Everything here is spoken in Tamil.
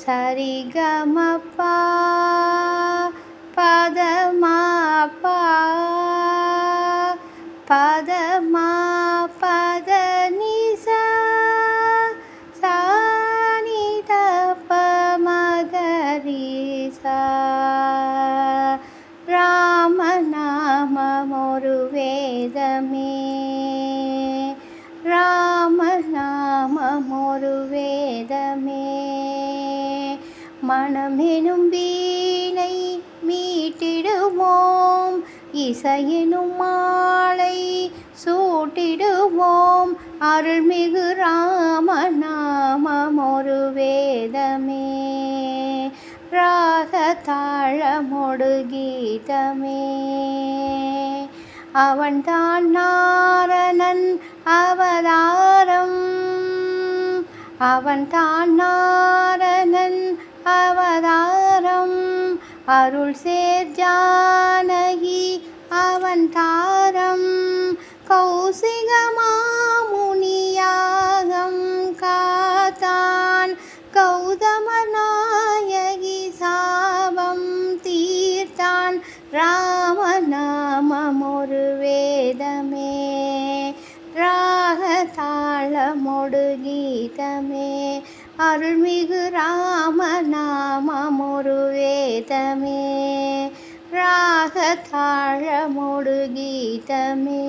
சரிகமப்பா பதமாப்பா பதமா பத நிசா சானித பமகரிசா ராமநாமம் ஒரு வேதமே ராமநாமம் ஒரு வேதமே மனமெனும் வீணை மீட்டிடுவோம் இசையெனும் மாலை சூட்டிடுவோம் அருள்மிகு ராமநாமம் ஒரு வேதமே ராகதாளமொடு கீதமே அவன்தான் நாரணன் அவதாரம் அவன்தான் நாரணன் அவதாரம் அருள் சேர் ஜானகி அவன்தாரம் கௌசிக மாமுனியாகம் காத்தான் கௌதம நாயகி சாபம் தீர்த்தான் ராமநாமம் ஒரு வேதமே ராகதாளமொடு கீதமே அருள்மிகு ராமநாமம் ஒரு வேதமே ராகதாளமொடு கீதமே